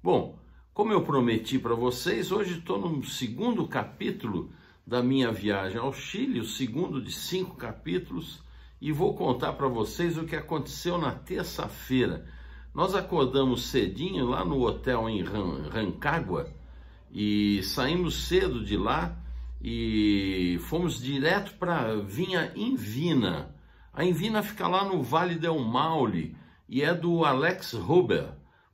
Bom, como eu prometi para vocês, hoje estou no segundo capítulo da minha viagem ao Chile, o segundo de 5 capítulos, e vou contar para vocês o que aconteceu na terça-feira. Nós acordamos cedinho lá no hotel em Rancagua e saímos cedo de lá e fomos direto para Vinha Invina. A Invina fica lá no Vale del Maule e é do Alex Huber.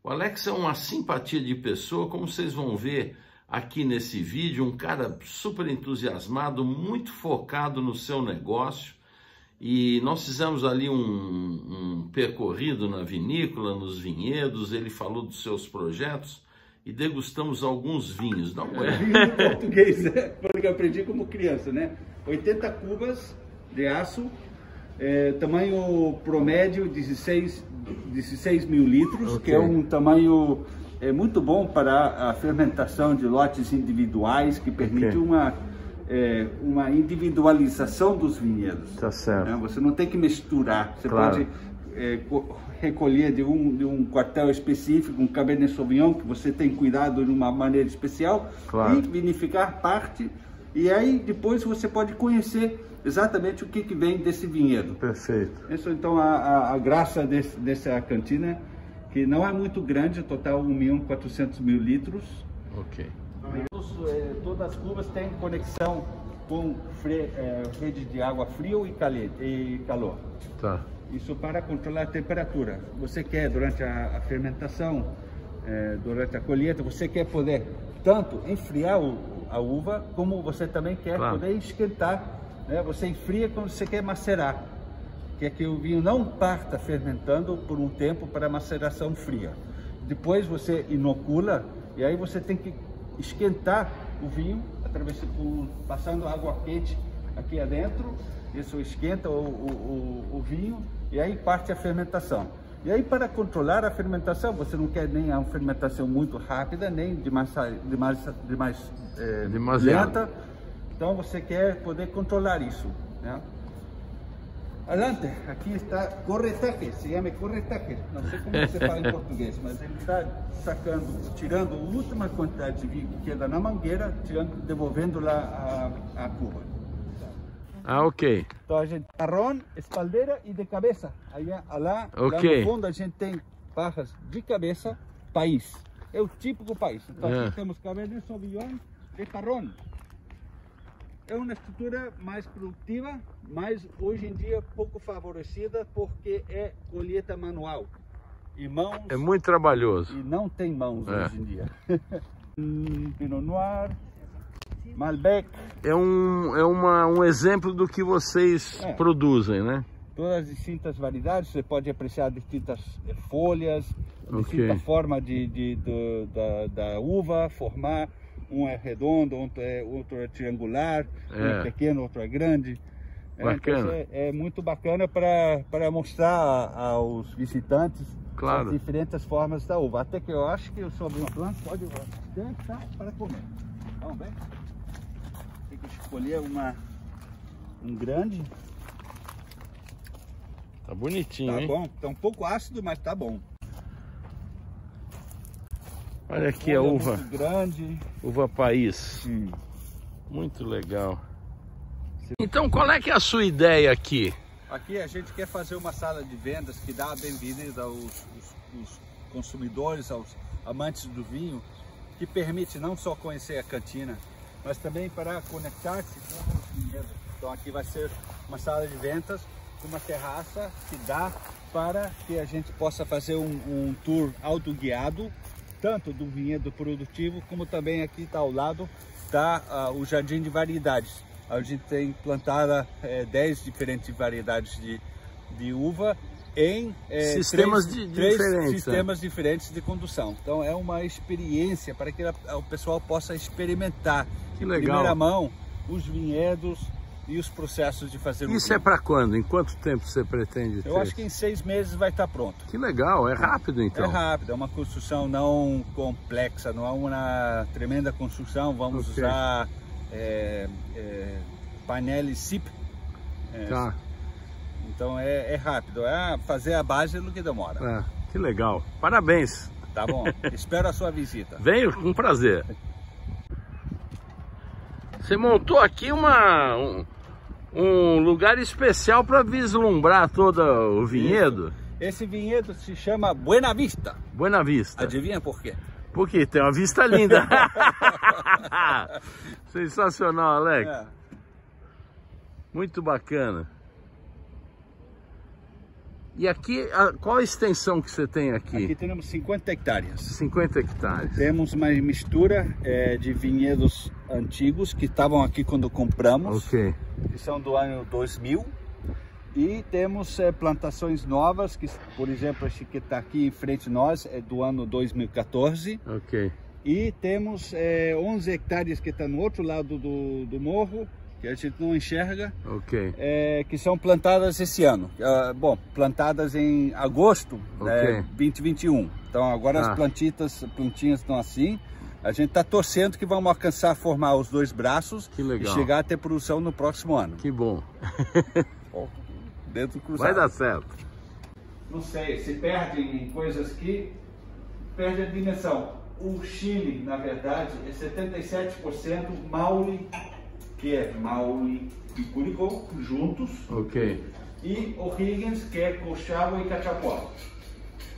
O Alex é uma simpatia de pessoa, como vocês vão ver aqui nesse vídeo, um cara super entusiasmado, muito focado no seu negócio. E nós fizemos ali um percorrido na vinícola, nos vinhedos, ele falou dos seus projetos e degustamos alguns vinhos. Dá uma olhada. Vinho português, né? Porque eu aprendi como criança, né? 80 cubas de aço, tamanho promédio 16 mil litros, okay. Que é um tamanho muito bom para a fermentação de lotes individuais, que permite uma individualização dos vinhedos. Tá certo. Né? Você não tem que misturar, você claro. Pode recolher de um quartel específico, um Cabernet Sauvignon, que você tem cuidado de uma maneira especial, claro. E vinificar parte, e aí depois você pode conhecer exatamente o que vem desse vinhedo. Perfeito. Isso, então, a graça dessa cantina, que não é muito grande, total 1.400.000 litros. Ok. Todas as cubas têm conexão com rede de água frio e calor. Tá. Isso para controlar a temperatura. Você quer, durante a fermentação, durante a colheita, você quer poder tanto enfriar a uva, como você também quer claro. Poder esquentar. Né? Você enfria quando você quer macerar. Quer que o vinho não parta fermentando por um tempo para maceração fria. Depois você inocula e aí você tem que esquentar o vinho passando água quente aqui adentro. Isso esquenta o vinho e aí parte a fermentação. E aí, para controlar a fermentação, você não quer nem uma fermentação muito rápida, nem demais lenta. Então você quer poder controlar isso, né? Adelante, aqui está corretaje, se chama corretaje, não sei como você fala em português, mas ele está tirando a última quantidade de vinho que queda na mangueira, devolvendo lá a cuba. Ah, ok. Então a gente marrom, espaldeira e de cabeça. Aí, lá no fundo a gente tem barras de cabeça, país. É o típico país. Então aqui temos Cabernet Sauvignon de Parron. É uma estrutura mais produtiva, mas hoje em dia pouco favorecida porque é colheita manual. E mãos... É muito trabalhoso. E não tem mãos hoje em dia. Pinot Noir, Malbec. É um exemplo do que vocês produzem, né? Todas as distintas variedades, você pode apreciar distintas folhas, distinta forma da uva, formar. Um é redondo, outro é triangular, um é pequeno, outro é grande. Bacana. Então, é muito bacana para mostrar aos visitantes as diferentes formas da uva. Até que eu acho que o Sauvignon Blanc pode descansar para comer. Vamos ver? Tem que escolher um grande. Tá bonitinho, hein? Tá bom, tá um pouco ácido, mas tá bom. Olha aqui a uva. Muito grande. Uva país. Muito legal. Então, qual é que é a sua ideia aqui? Aqui a gente quer fazer uma sala de vendas que dá a bem-vinda aos consumidores, aos amantes do vinho, que permite não só conhecer a cantina, mas também para conectar-se com os vinhedos. Então aqui vai ser uma sala de vendas com uma terraça que dá para que a gente possa fazer um tour autoguiado, tanto do vinhedo produtivo, como também aqui está ao lado o jardim de variedades. A gente tem plantada 10 diferentes variedades de uva em sistemas diferentes de condução. Então é uma experiência para que o pessoal possa experimentar em primeira mão os vinhedos e os processos de fazer o vinho. Isso é para quando? Em quanto tempo você pretende ter? Eu acho que em 6 meses vai estar pronto. Que legal, é rápido então. É rápido, é uma construção não complexa, não é uma tremenda construção. Vamos usar painel SIP. Tá. Então é rápido, fazer a base no que demora. Que legal. Parabéns. Tá bom, espero a sua visita. Venho com prazer. Você montou aqui um lugar especial para vislumbrar todo o vinhedo? Esse vinhedo se chama Buena Vista. Buena Vista. Adivinha por quê? Porque tem uma vista linda. Sensacional, Alex. Muito bacana. E aqui, qual a extensão que você tem aqui? Aqui temos 50 hectares. 50 hectares. Temos uma mistura de vinhedos antigos que estavam aqui quando compramos. Ok. Que são do ano 2000. E temos plantações novas, que, por exemplo, esse que está aqui em frente a nós é do ano 2014. Ok. E temos 11 hectares que está no outro lado do morro, que a gente não enxerga, que são plantadas esse ano. Plantadas em agosto de 2021. Então agora as plantinhas estão assim. A gente está torcendo que vamos alcançar, formar os 2 braços e chegar a ter produção no próximo ano. Que bom. Dentro do cruzado. Vai dar certo. Não sei, se perde em coisas que perde a dimensão. O Chile, na verdade, é 77% Maule, que é Maule e Curicó, juntos. Ok. E O'Higgins, que é Colchagua e Cachapoal.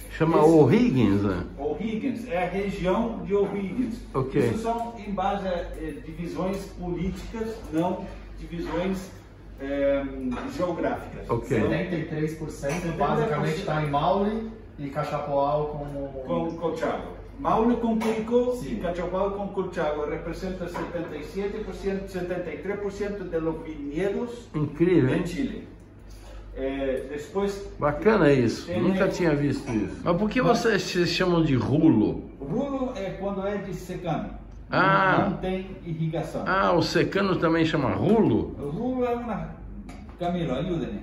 Chama O'Higgins, né? O'Higgins, é a região de O'Higgins. Isso são em base a divisões políticas, não divisões geográficas. 73% basicamente está em Maule e Cachapoal com Colchagua. Maule com Curicó e Cachapoal com Colchagua representa 77%, 73% dos vinhedos em Chile. Bacana isso, nunca tinha visto isso. Mas por que vocês se chamam de rulo? Rulo é quando é de secano. Não tem irrigação. O secano também chama rulo? O rulo é uma... Camilo, ayúdame.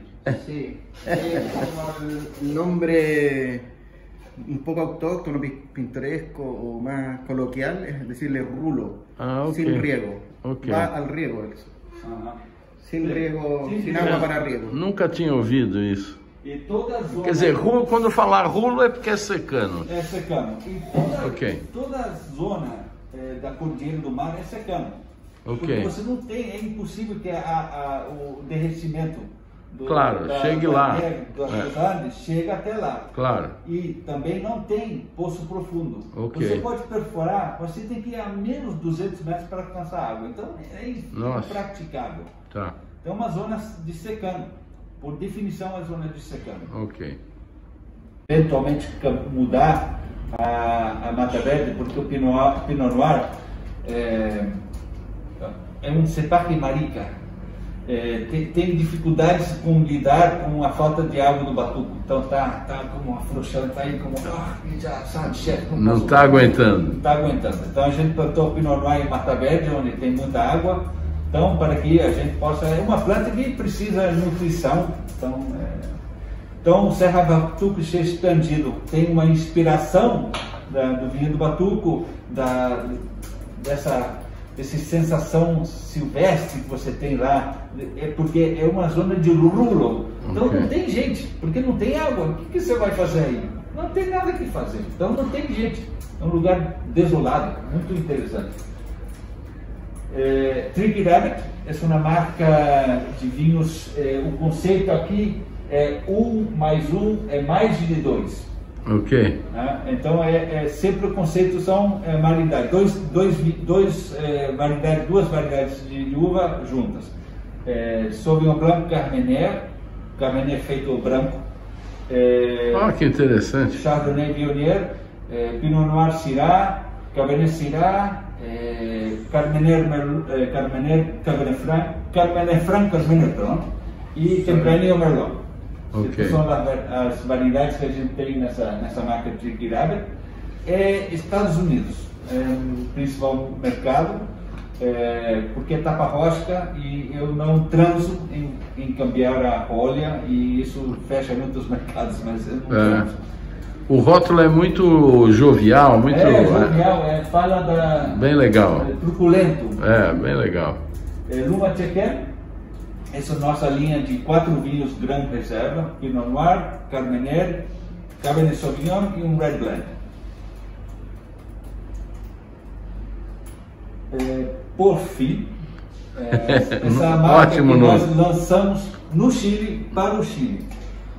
Sí, el nombre un poco autóctono, pintoresco o más coloquial es decirle rulo, sin riego. Va al riego eso. Sin riego, sin agua para riego. Nunca tinha ouvido isso. Quer dizer, rulo, quando falar rulo é porque é secano. É secano. E toda a zona da Cordilheira do Mar é secano. Porque você não tem, é impossível que o derretimento chegue lá. Dos Andes chega até lá. E também não tem poço profundo. Você pode perfurar, você tem que ir a menos 200 metros para alcançar água. Então é impraticável. Então é uma zona de secano. Por definição é zona de secano. Eventualmente mudar a Mata Verde, porque o Pinot Noir é um cepaque marica. Tem dificuldades com lidar com a falta de água do batuco. Então tá como afrouxando, tá aí como já sabe, chefe. Não está aguentando. Não está aguentando. Então a gente plantou o Pinot Noir em Mata Verde, onde tem muita água. Então para que a gente possa, é uma planta que precisa de nutrição. Então o Serra Batuco se expandido tem uma inspiração do vinho do batuco, dessa sensação silvestre que você tem lá, porque é uma zona de rulo. Então não tem gente, porque não tem água. O que você vai fazer aí? Não tem nada que fazer. Então não tem gente. É um lugar desolado, muito interessante. Tricky Rabbit é uma marca de vinhos. O conceito aqui é 1 mais 1 é mais de 2. Então sempre o conceito são variedades, duas variedades de uva juntas. Sauvignon Blanc Carmener feito branco. Que interessante. Chardonnay Viognier, Pinot Noir Syrah, Cabernet Syrah, Carmener Franc e Tempranillo Merlot. São as variedades que a gente tem nessa marca de Tricky Rabbit. Estados Unidos é o principal mercado, porque é tapa-rosca e eu não transo em cambiar a rolha e isso fecha muitos mercados, mas eu não transo. O rótulo é muito jovial, muito... jovial, fala da... Bem legal. Truculento. Bem legal. Luma Tchequer, essa é a nossa linha de 4 vinhos Gran Reserva: Pinot Noir, Carmener, Cabernet Sauvignon e um Red Blend. Por fim, essa marca que nós lançamos no Chile, para o Chile.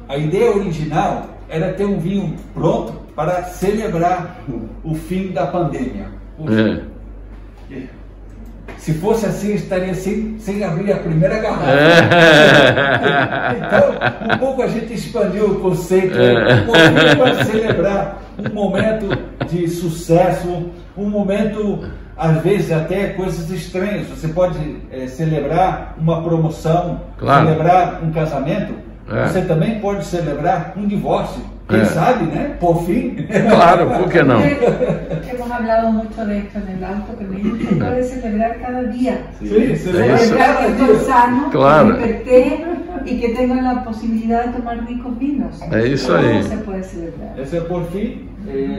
A ideia original era ter um vinho pronto para celebrar o fim da pandemia. Se fosse assim, estaria sem abrir a primeira garrafa. Então, um pouco a gente expandiu o conceito para celebrar um momento de sucesso, um momento, às vezes, até coisas estranhas. Você pode celebrar uma promoção, celebrar um casamento, você também pode celebrar um divórcio. Quem sabe, né? Por fin. Claro, ¿por qué no? Hemos hablado mucho de esto en el alto, que se puede celebrar cada día. Sí, celebrar que estoy sano, claro, que desperté y que tengo la posibilidad de tomar ricos vinos. Eso ahí. Se puede celebrar. Ese es por fin.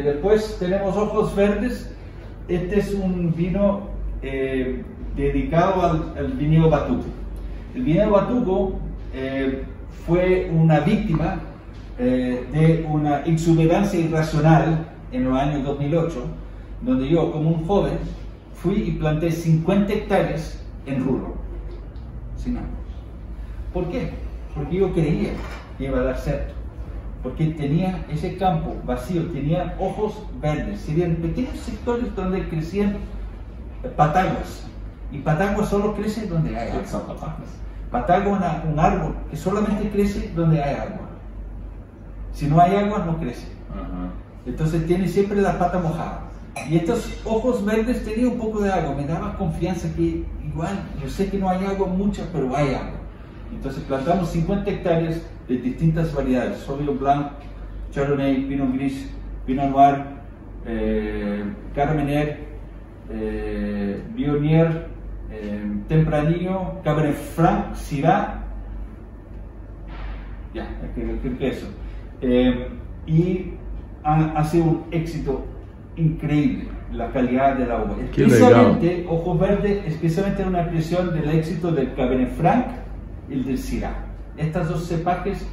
Después tenemos Ojos Verdes. Este es un vino dedicado al viñedo Batuco. El viñedo Batuco fue una víctima de una exuberancia irracional en los años 2008, donde yo, como un joven, fui y planté 50 hectáreas en rulo, sin árboles. ¿Por qué? Porque yo creía que iba a dar certo, porque tenía ese campo vacío, tenía ojos verdes, serían pequeños sectores donde crecían pataguas, y pataguas solo crece donde hay agua. Patagua es un árbol que solamente crece donde hay agua. Si no hay agua, no crece. Entonces tiene siempre la pata mojada. Y estos ojos verdes tenían un poco de agua. Me daba confianza que igual, yo sé que no hay agua mucha, pero hay agua. Entonces plantamos 50 hectáreas de distintas variedades: Sauvignon Blanc, Chardonnay, Pinot Gris, Pinot Noir, Carmener, Viognier, Tempranillo, Cabernet Franc, Syrah. Ya, creo que eso. Y ha sido un éxito increíble la calidad de la uva. Especialmente, Ojos Verdes, especialmente una creación del éxito del Cabernet Franc y el del Syrah. Estas dos cepajes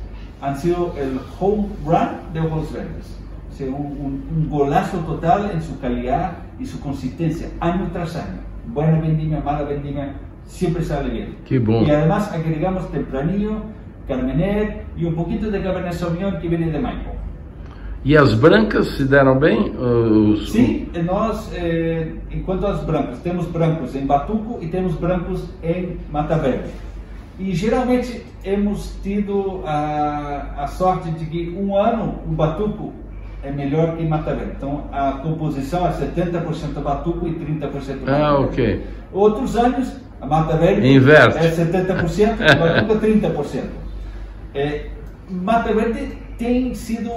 han sido el home run de Ojos Verdes. O sea, un golazo total en su calidad y su consistencia, año tras año. Buena vendimia, mala vendimia, siempre sale bien. Qué bueno. Y además agregamos Tempranillo, Carmener y un poquito de Cabernet Sauvignon que viene de Maipo. E as brancas se deram bem? Sim, nós, enquanto as brancas, temos brancos em Batuco e temos brancos em Mata Verde. E geralmente hemos tido a sorte de que um ano o Batuco é melhor que Mata Verde. Então a composição é 70% Batuco e 30% Mata Verde. Ok. Outros anos a Mata Verde inverte. É 70% e Batuco é 30%. Mata Verde tem sido,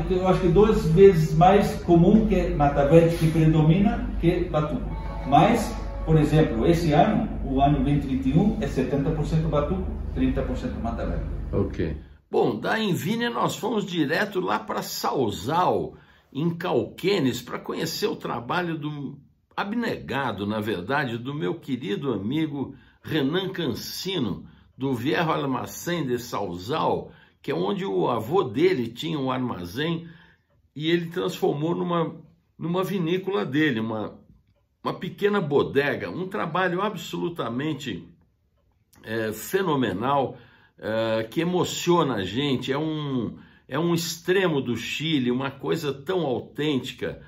eu acho que 2 vezes mais comum que Mata Verde, que predomina, que Batuco. Mas, por exemplo, esse ano, o ano 2021, é 70% Batuco, 30% Mata Verde. Ok. Bom, da Envine nós fomos direto lá para Sauzal, em Cauquenes, para conhecer o trabalho do abnegado, na verdade, do meu querido amigo Renan Cancino, do Viejo Almacén de Sauzal, que é onde o avô dele tinha um armazém e ele transformou numa vinícola dele, uma pequena bodega, um trabalho absolutamente fenomenal, que emociona a gente, é um extremo do Chile, uma coisa tão autêntica.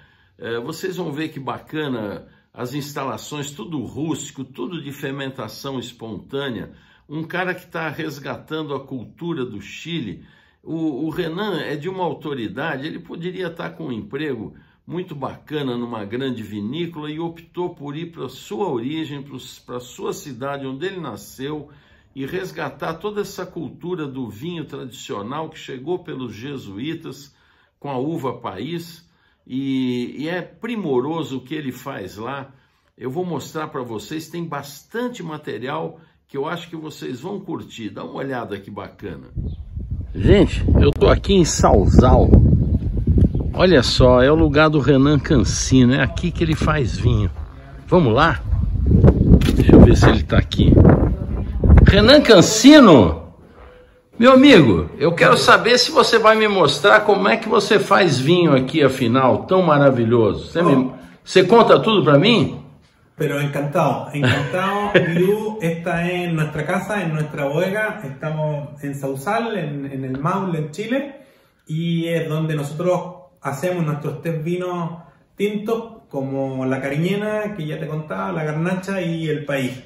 Vocês vão ver que bacana as instalações, tudo rústico, tudo de fermentação espontânea. Um cara que está resgatando a cultura do Chile. O Renan é de uma autoridade, ele poderia estar com um emprego muito bacana numa grande vinícola e optou por ir para a sua origem, para a sua cidade onde ele nasceu e resgatar toda essa cultura do vinho tradicional que chegou pelos jesuítas com a uva país e é primoroso o que ele faz lá. Eu vou mostrar para vocês, tem bastante material que eu acho que vocês vão curtir. Dá uma olhada que bacana. Gente, eu tô aqui em Sauzal. Olha só, é o lugar do Renan Cancino. É aqui que ele faz vinho. Vamos lá? Deixa eu ver se ele tá aqui. Renan Cancino, meu amigo, eu quero saber se você vai me mostrar como é que você faz vinho aqui, afinal, tão maravilhoso. Você conta tudo para mí? Pero encantado, Guilú, esta es nuestra casa, en nuestra bodega, estamos en Sausal, en el Maule, en Chile, y es donde nosotros hacemos nuestros 3 vinos tintos, como la Cariñena, que ya te contaba, la Garnacha y el País.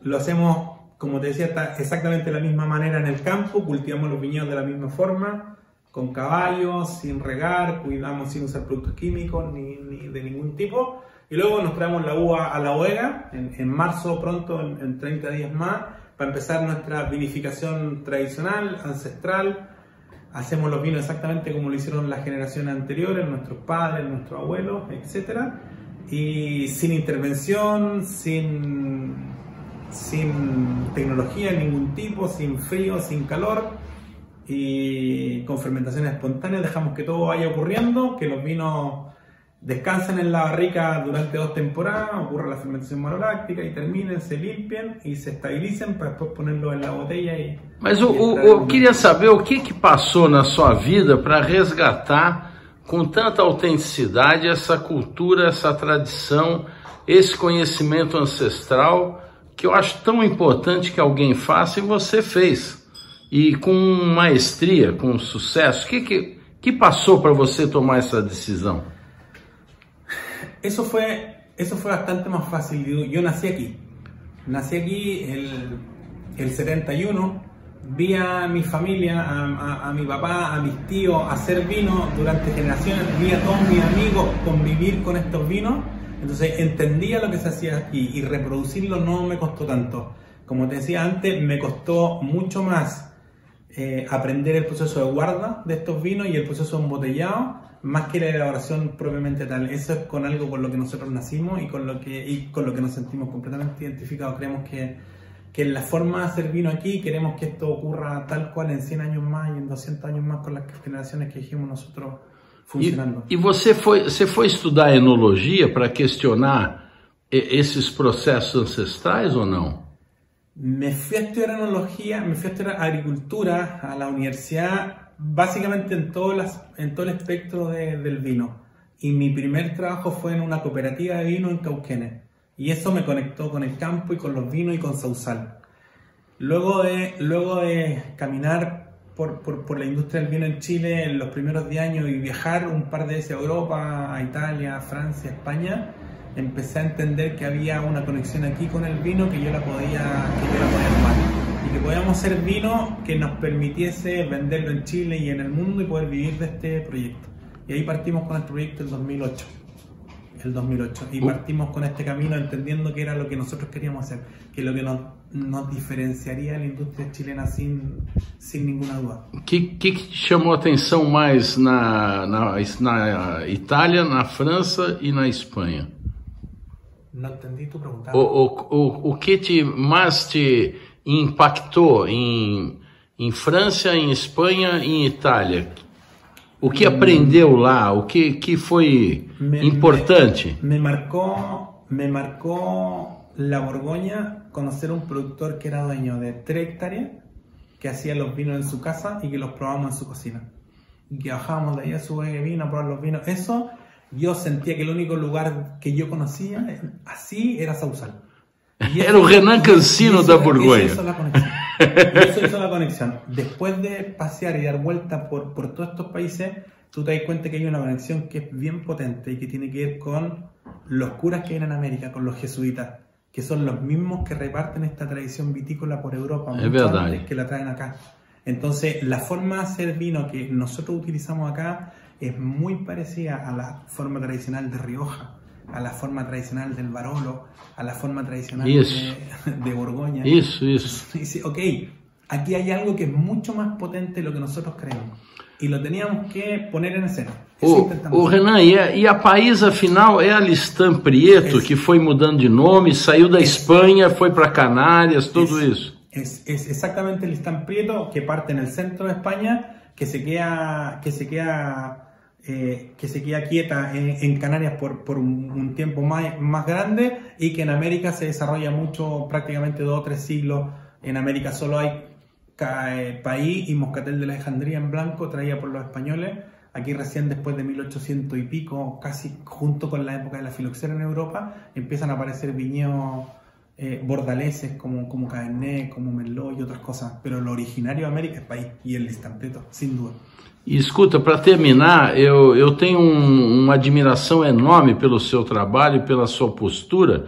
Lo hacemos, como te decía, exactamente de la misma manera en el campo, cultivamos los viñedos de la misma forma, con caballos, sin regar, cuidamos sin usar productos químicos ni de ningún tipo. Y luego nos traemos la uva a la bodega, en marzo pronto, en 30 días más, para empezar nuestra vinificación tradicional, ancestral. Hacemos los vinos exactamente como lo hicieron las generaciones anteriores, nuestros padres, nuestros abuelos, etc. Y sin intervención, sin tecnología de ningún tipo, sin frío, sin calor, y con fermentaciones espontáneas dejamos que todo vaya ocurriendo, que los vinos descansen en la barrica durante 2 temporadas, ocurra la fermentación maloláctica y terminen, se limpien y se estabilicen para después ponerlos en la botella. Mas eu queria saber o que passou na sua vida para resgatar com tanta autenticidade essa cultura, essa tradição, esse conhecimento ancestral que eu acho tão importante que alguém faça e você fez. E com maestria, com sucesso. O que passou para você tomar essa decisão? Eso fue bastante más fácil. Yo nací aquí el 71, vi a mi familia, a mi papá, a mis tíos hacer vino durante generaciones, vi a todos mis amigos convivir con estos vinos, entonces entendía lo que se hacía aquí y reproducirlo no me costó tanto. Como te decía antes, me costó mucho más aprender el proceso de guarda de estos vinos y el proceso de embotellado, más que la elaboración propiamente tal. Eso es con algo con lo que nosotros nacimos y con lo que nos sentimos completamente identificados. Creemos que en la forma de hacer vino aquí, queremos que esto ocurra tal cual en 100 años más y en 200 años más con las generaciones que dijimos nosotros funcionando. E você foi estudar enologia para questionar esses processos ancestrais ou não? Me fui a estudiar enología, me fui a estudiar agricultura a la universidad, básicamente en todo el espectro del vino. Y mi primer trabajo fue en una cooperativa de vino en Cauquenes. Y eso me conectó con el campo y con los vinos y con Sausal. Luego de caminar por la industria del vino en Chile en los primeros 10 años y viajar un par de veces a Europa, a Italia, a Francia, a España, empecé a entender que había una conexión aquí con el vino que yo la podía armar. Y que podíamos hacer vino que nos permitiese venderlo en Chile y en el mundo y poder vivir de este proyecto. Y ahí partimos con el proyecto el 2008. Y partimos con este camino entendiendo que era lo que nosotros queríamos hacer, que lo que nos diferenciaría de la industria chilena sin ninguna duda. Que chamou a atenção mais na Itália, na França e na Espanha? No entendí tu pregunta. O que mais te impactou em França, em Espanha e em Itália? O que aprendeu lá? O que foi importante? Me marcó la Borgoña conocer un productor que era dueño de 3 hectáreas, que hacía los vinos en su casa y que los probamos en su cocina. Y que bajábamos de ahí a su vino a probar los vinos. Eso, yo sentía que el único lugar que yo conocía así era Sausal. Era o Renan Cancino da Borgoña. Eso hizo la conexión. Después de pasear y dar vuelta por todos estos países, tú te das cuenta que hay una conexión que es bien potente y que tiene que ver con los curas que vienen a América, con los jesuitas, que son los mismos que reparten esta tradición vitícola por Europa, mucho antes que la traen acá. Entonces, la forma de hacer vino que nosotros utilizamos acá es muy parecida a la forma tradicional de Rioja, a la forma tradicional del Barolo, a la forma tradicional de Borgoña. Eso. Dice, ok, aquí hay algo que es mucho más potente de lo que nosotros creemos. E lo teníamos que poner em cena. O Renan, e a País, afinal, é a Listan Prieto, que foi mudando de nome, saiu da Espanha, foi para Canárias, tudo isso. Es exactamente el Listan Prieto, que parte en el centro de España, que se queda que se queda quieta en Canarias por un tiempo más grande, y que en América se desarrolla mucho, prácticamente 2 o 3 siglos. En América solo hay País y Moscatel de Alejandría en blanco, traída por los españoles. Aquí recién después de 1800 y pico, casi junto con la época de la filoxera en Europa, empiezan a aparecer viñedos bordaleses como Cabernet, como Merlot y otras cosas. Pero lo originario de América es País y el Listanteto, sin duda. E escuta, para terminar, eu tenho uma admiração enorme pelo seu trabalho, pela sua postura,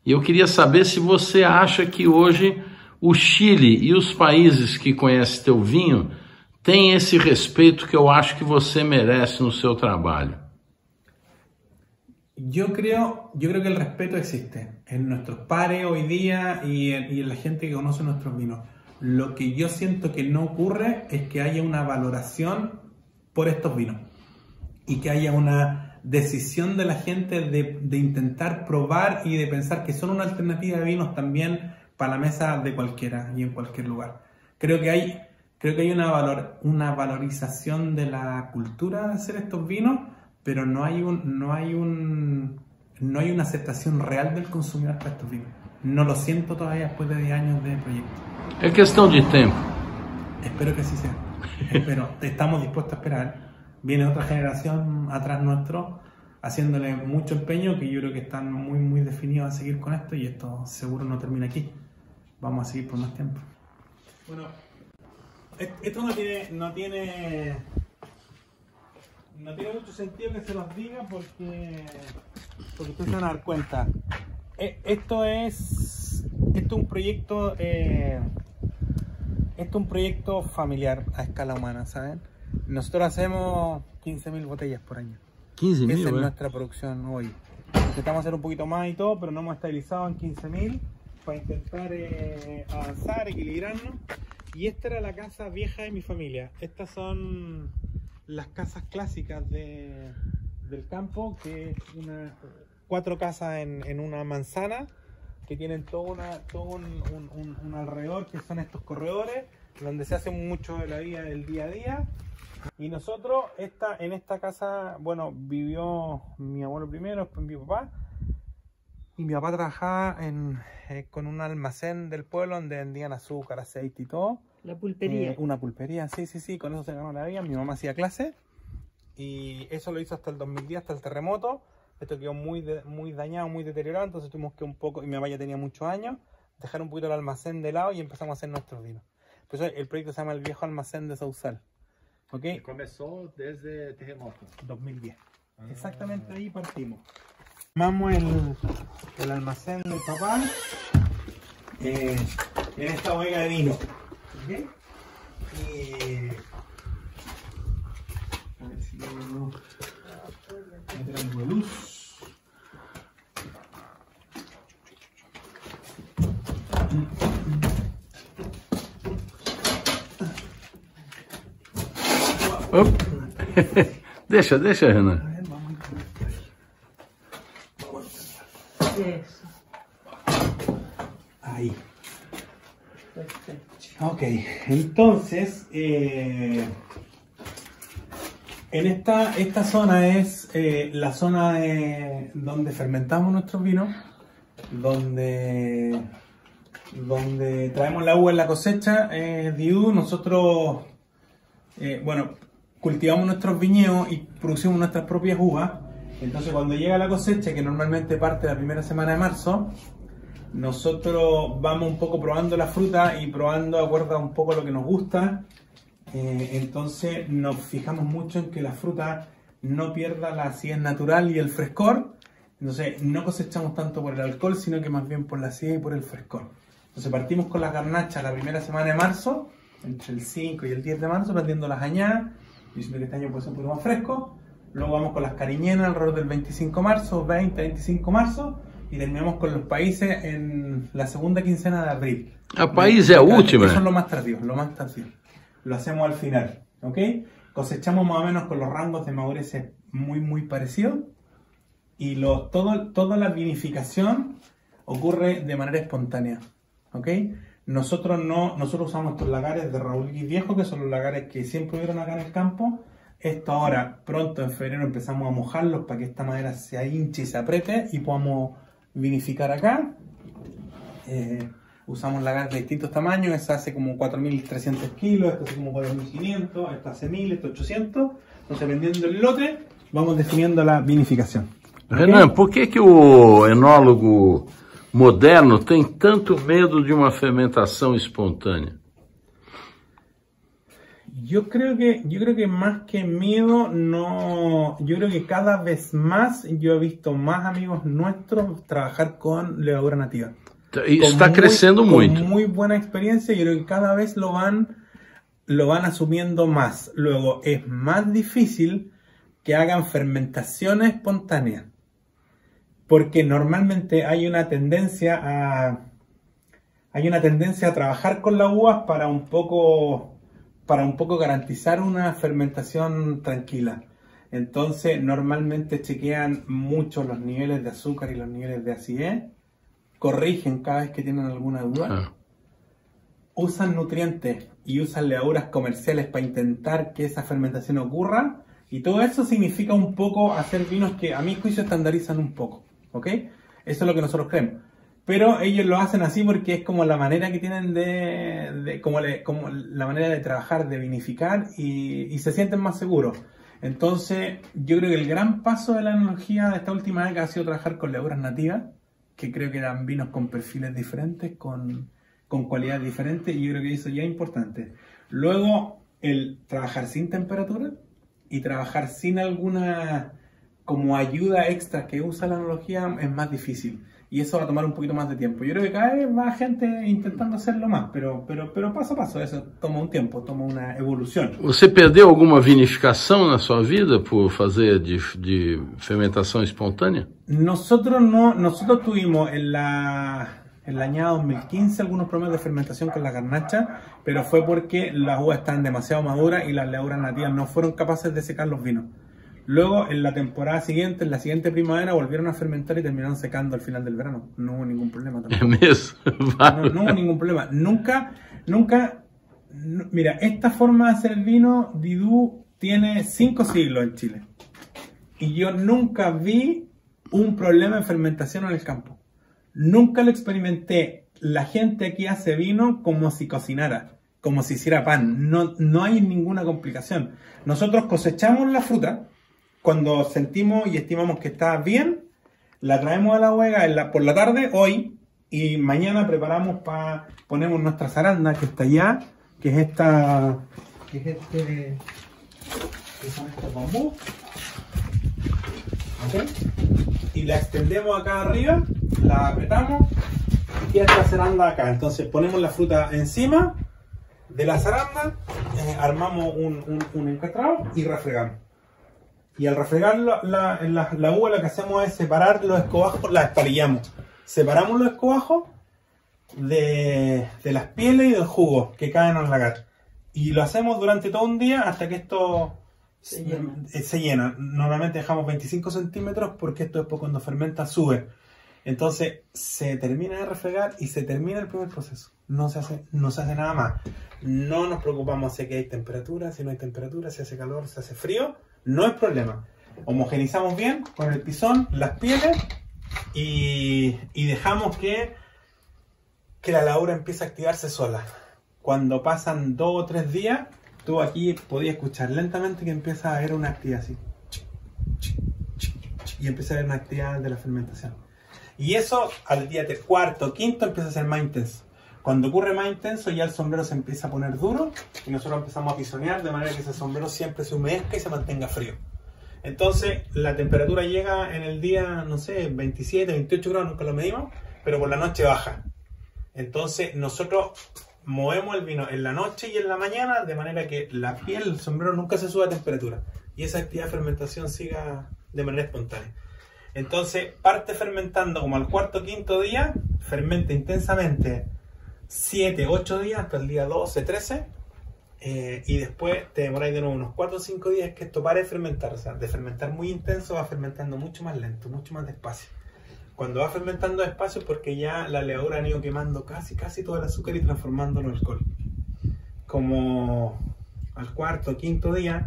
e eu queria saber se você acha que hoje o Chile e os países que conhecem teu vinho têm esse respeito que eu acho que você merece no seu trabalho. Yo creo que el respeto existe en nuestros pares hoy día y en la gente que conoce nuestros vinos. Lo que yo siento que no ocurre es que haya una valoración por estos vinos y que haya una decisión de la gente de intentar probar y de pensar que son una alternativa de vinos también para la mesa de cualquiera y en cualquier lugar. Creo que hay una valorización de la cultura de hacer estos vinos, pero no hay una aceptación real del consumidor para estos vinos. No lo siento todavía después de 10 años de proyecto. É questão de tempo. Espero que así sea. Pero estamos dispuestos a esperar. Viene otra generación atrás nuestro haciéndole mucho empeño, que yo creo que están muy definidos a seguir con esto, y esto seguro no termina aquí. Vamos a seguir por más tiempo. Bueno, esto no tiene mucho sentido que se los diga porque ustedes se van a dar cuenta. Esto es un proyecto familiar a escala humana, ¿saben? Nosotros hacemos 15.000 botellas por año. 15.000, esa es nuestra producción hoy. Intentamos hacer un poquito más y todo, pero no hemos estabilizado en 15.000 para intentar avanzar, equilibrarnos. Y esta era la casa vieja de mi familia. Estas son las casas clásicas del campo, que es 4 casas en una manzana, que tienen todo un alrededor, que son estos corredores, donde se hace mucho de la vida del día a día. Y nosotros, en esta casa, bueno, vivió mi abuelo primero, después mi papá. Y mi papá trabajaba con un almacén del pueblo donde vendían azúcar, aceite y todo. La pulpería. Una pulpería, sí, con eso se ganó la vida. Mi mamá hacía clase y eso lo hizo hasta el 2010, hasta el terremoto. Esto quedó muy dañado, muy deteriorado, entonces tuvimos que un poco, y mi papá ya tenía muchos años, dejar un poquito el almacén de lado y empezamos a hacer nuestros vinos. Por eso el proyecto se llama El Viejo Almacén de Sausal. ¿Okay? Comenzó desde terremoto. 2010. Exactamente ahí partimos. Tomamos el almacén del papá en esta bodega de vino. ¿Okay? Y a ver si podemos meter algo de luz. Deixa, Renan. Eso. Ahí. Ok, entonces en esta zona es la zona donde fermentamos nuestros vinos, donde traemos la uva en la cosecha. Nosotros bueno, cultivamos nuestros viñedos y producimos nuestras propias uvas. Entonces cuando llega la cosecha, que normalmente parte la primera semana de marzo, nosotros vamos un poco probando la fruta y probando de acuerdo a un poco lo que nos gusta. Entonces nos fijamos mucho en que la fruta no pierda la acidez natural y el frescor. Entonces no cosechamos tanto por el alcohol, sino que más bien por la acidez y por el frescor. Entonces partimos con las garnachas la primera semana de marzo, entre el 5 y el 10 de marzo, prendiendo las añadas, diciendo que este año puede ser un poco más fresco. Luego vamos con las cariñenas alrededor del 25 de marzo, 20-25 de marzo, y terminamos con los países en la segunda quincena de abril. A país es la última. Eso es lo más tardío, Lo hacemos al final, ¿ok? Cosechamos más o menos con los rangos de madurez muy parecidos, y toda la vinificación ocurre de manera espontánea, ¿ok? Nosotros usamos estos lagares de Raúl Viejo, que son los lagares que siempre hubieron acá en el campo, Esto ahora, pronto en febrero empezamos a mojarlos para que esta madera se hinche y se apriete y podamos vinificar acá. Usamos lagar de distintos tamaños. Esta hace como 4.300 kilos, esta hace como 4.500, esta hace 1.000, esta 800. Entonces, dependiendo del lote, vamos definiendo la vinificación. Renan, ¿por qué que o enólogo moderno tem tanto medo de uma fermentação espontânea? Yo creo que más que miedo, no. Yo creo que cada vez más yo he visto más amigos nuestros trabajar con levadura nativa. Está creciendo mucho. Con muy buena experiencia. Yo creo que cada vez lo van asumiendo más. Luego es más difícil que hagan fermentaciones espontáneas, porque normalmente hay una tendencia a trabajar con las uvas para un poco garantizar una fermentación tranquila. Entonces normalmente chequean mucho los niveles de azúcar y los niveles de acidez, corrigen cada vez que tienen alguna duda, usan nutrientes y usan levaduras comerciales para intentar que esa fermentación ocurra, y todo eso significa un poco hacer vinos que a mi juicio estandarizan un poco, ¿ok? Eso es lo que nosotros creemos. Pero ellos lo hacen así porque es como la manera que tienen como la manera de trabajar, de vinificar, y se sienten más seguros. Entonces, yo creo que el gran paso de la enología de esta última década ha sido trabajar con levaduras nativas, que creo que eran vinos con perfiles diferentes, con cualidades diferentes, y yo creo que eso ya es importante. Luego, el trabajar sin temperatura y trabajar sin alguna como ayuda extra que usa la enología es más difícil. Y eso va a tomar un poquito más de tiempo. Yo creo que cada vez más gente intentando hacerlo más, pero paso a paso, eso toma un tiempo, toma una evolución. Você perdeu alguma vinificação na sua vida por fazer de fermentação espontânea? Nosotros tuvimos en el año 2015 algunos problemas de fermentación con la garnacha, pero fue porque las uvas estaban demasiado maduras y las levaduras nativas no fueron capaces de secar los vinos. Luego, en la temporada siguiente, en la siguiente primavera, volvieron a fermentar y terminaron secando al final del verano. No hubo ningún problema tampoco. No hubo ningún problema. Nunca. Mira, esta forma de hacer el vino, Didú, tiene 5 siglos en Chile. Y yo nunca vi un problema en fermentación en el campo. Nunca lo experimenté. La gente aquí hace vino como si cocinara, como si hiciera pan. No hay ninguna complicación. Nosotros cosechamos la fruta. Cuando sentimos y estimamos que está bien, la traemos a la bodega por la tarde, hoy, y mañana ponemos nuestra zaranda que está allá, que es son estos bambú, ¿okay? Y la extendemos acá arriba, la apretamos y queda esta zaranda acá. Entonces ponemos la fruta encima de la zaranda, armamos un encastrado y refregamos. Y al refregar la uva, lo que hacemos es separar los escobajos, la espalillamos. Separamos los escobajos de las pieles y del jugo que caen al lagar. Y lo hacemos durante todo un día hasta que esto se llena. Normalmente dejamos 25 centímetros porque esto después cuando fermenta sube. Entonces se termina de refregar y se termina el primer proceso. No se hace nada más. No nos preocupamos si hay temperatura, si no hay temperatura, si hace calor, si hace frío. No es problema. Homogenizamos bien con el pisón las pieles y dejamos que la levadura empiece a activarse sola. Cuando pasan 2 o 3 días, tú aquí podías escuchar lentamente que empieza a haber una actividad así. Y empieza a haber una actividad de la fermentación. Y eso al día 4º, 5º empieza a ser más intenso. Cuando ocurre más intenso ya el sombrero se empieza a poner duro y nosotros empezamos a pisonear de manera que ese sombrero siempre se humedezca y se mantenga frío. Entonces la temperatura llega en el día, no sé, 27, 28 grados, nunca lo medimos, pero por la noche baja. Entonces nosotros movemos el vino en la noche y en la mañana de manera que la piel, el sombrero nunca se sube a temperatura y esa actividad de fermentación siga de manera espontánea. Entonces parte fermentando como al 4º, 5º día, fermenta intensamente 7, 8 días hasta el día 12, 13 y después te demoráis de nuevo unos 4 o 5 días que esto pare de fermentar. O sea, de fermentar muy intenso va fermentando mucho más lento, mucho más despacio. Cuando va fermentando despacio es porque ya la levadura han ido quemando casi todo el azúcar y transformándolo en alcohol. Como al 4º o 5º día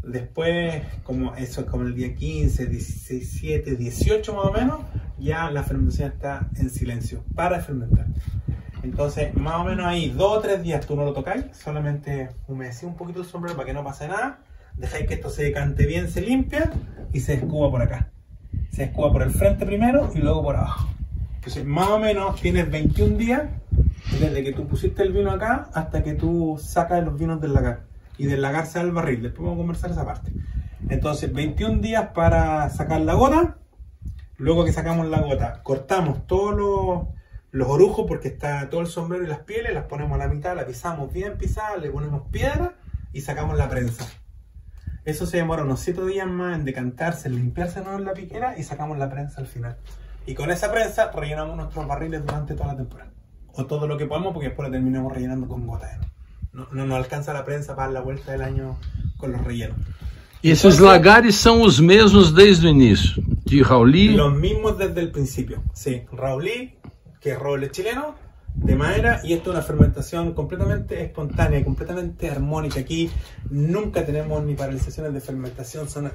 Después, como eso es como el día 15, 16, 17, 18 más o menos, ya la fermentación está en silencio, para de fermentar. Entonces, más o menos ahí 2 o 3 días tú no lo tocáis, solamente humedecís un poquito el sombrero para que no pase nada, dejáis que esto se decante bien, se limpia y se escuba por acá. Se escuba por el frente primero y luego por abajo. Entonces, más o menos tienes 21 días desde que tú pusiste el vino acá hasta que tú sacas los vinos del lagar. Y del lagar se da al barril, después vamos a conversar esa parte. Entonces, 21 días para sacar la gota. Luego que sacamos la gota, cortamos todos los orujos porque está todo el sombrero y las pieles, las ponemos a la mitad, la pisamos bien pisada, le ponemos piedra y sacamos la prensa. Eso se demora unos 7 días más en decantarse, en limpiarse en la piquera y sacamos la prensa al final. Y con esa prensa rellenamos nuestros barriles durante toda la temporada. O todo lo que podemos porque después la terminamos rellenando con gotas. No nos alcanza la prensa para la vuelta del año con los rellenos. E esses lagares são os mesmos desde o início, de Raulí? Los mismos desde el principio, sí. Raulí, que es roble chileno, de madera, y esto es una fermentación completamente espontánea, completamente armónica. Aquí nunca tenemos ni paralizaciones de fermentación, son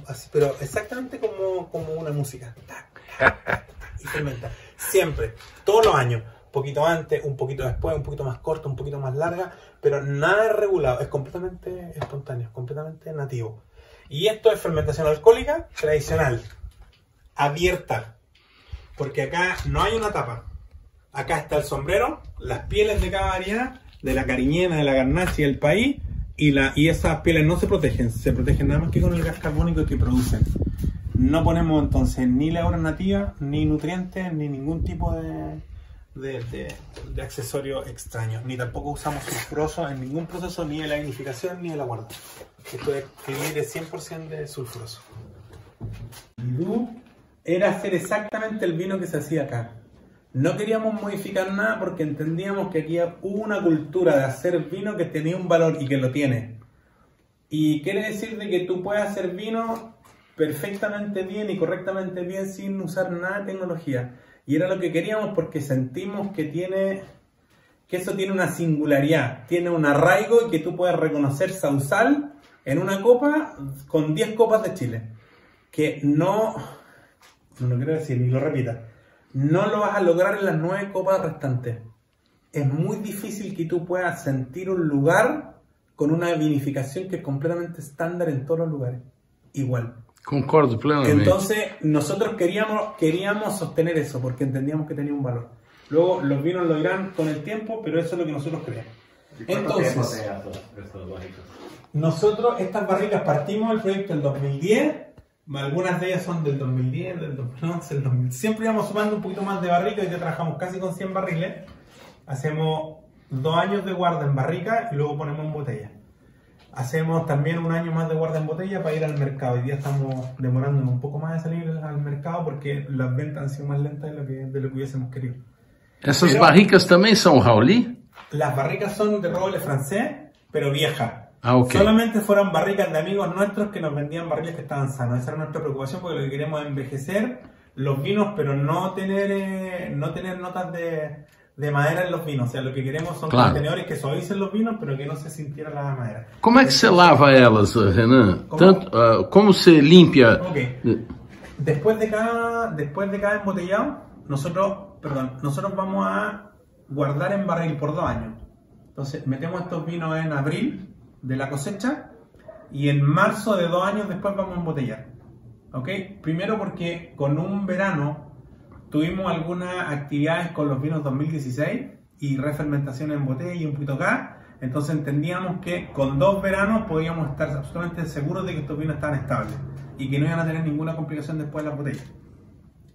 así, pero exactamente como una música. Y fermenta, siempre, todos los años. Un poquito antes, un poquito después, un poquito más corto, un poquito más larga, pero nada es regulado, es completamente espontáneo, completamente nativo. Y esto es fermentación alcohólica tradicional, abierta, porque acá no hay una tapa. Acá está el sombrero, las pieles de cada variedad, de la cariñena, de la garnacha y el país, y esas pieles no se protegen nada más que con el gas carbónico que producen. No ponemos entonces ni levadura nativa, ni nutrientes, ni ningún tipo de accesorio extraño, ni tampoco usamos sulfuroso en ningún proceso, ni de la vinificación ni de la guarda. Esto es de 100% de sulfuroso. Era hacer exactamente el vino que se hacía acá. No queríamos modificar nada porque entendíamos que aquí hubo una cultura de hacer vino que tenía un valor y que lo tiene. Y quiere decir de que tú puedes hacer vino perfectamente bien y correctamente bien sin usar nada de tecnología. Y era lo que queríamos porque sentimos que eso tiene una singularidad, tiene un arraigo y que tú puedes reconocer Sausal en una copa con 10 copas de Chile. Que no lo quiero decir ni lo repita, no lo vas a lograr en las 9 copas restantes. Es muy difícil que tú puedas sentir un lugar con una vinificación que es completamente estándar en todos los lugares. Igual. Concordo plenamente. Entonces, nosotros queríamos sostener eso porque entendíamos que tenía un valor. Luego, los vinos lo irán con el tiempo, pero eso es lo que nosotros creemos. Entonces, nosotros, estas barricas partimos del proyecto del 2010, algunas de ellas son del 2010, del 2011, del 2000. Siempre íbamos sumando un poquito más de barricas y ya trabajamos casi con 100 barriles. Hacemos 2 años de guarda en barrica y luego ponemos en botella. Hacemos también 1 año más de guarda en botella para ir al mercado. Hoy día estamos demorándonos un poco más de salir al mercado porque las ventas han sido más lentas de lo que hubiésemos querido. ¿Esas barricas también son Raulí? Las barricas son de roble francés, pero viejas. Ah, okay. Solamente fueron barricas de amigos nuestros que nos vendían barriles que estaban sanos. Esa era nuestra preocupación porque lo que queremos es envejecer los vinos, pero no tener notas de madera en los vinos. O sea, lo que queremos son contenedores que suavicen los vinos, pero que no se sintiera la madera. ¿Cómo es que se lava elas, Renan? ¿Cómo se limpia? Okay. Después de cada embotellado, nosotros vamos a guardar en barril por 2 años. Entonces, metemos estos vinos en abril de la cosecha y en marzo de 2 años después vamos a embotellar. ¿Ok? Primero porque con un verano tuvimos algunas actividades con los vinos 2016 y refermentación en botella y un poquito acá. Entonces entendíamos que con 2 veranos podíamos estar absolutamente seguros de que estos vinos estaban estables y que no iban a tener ninguna complicación después de la botella.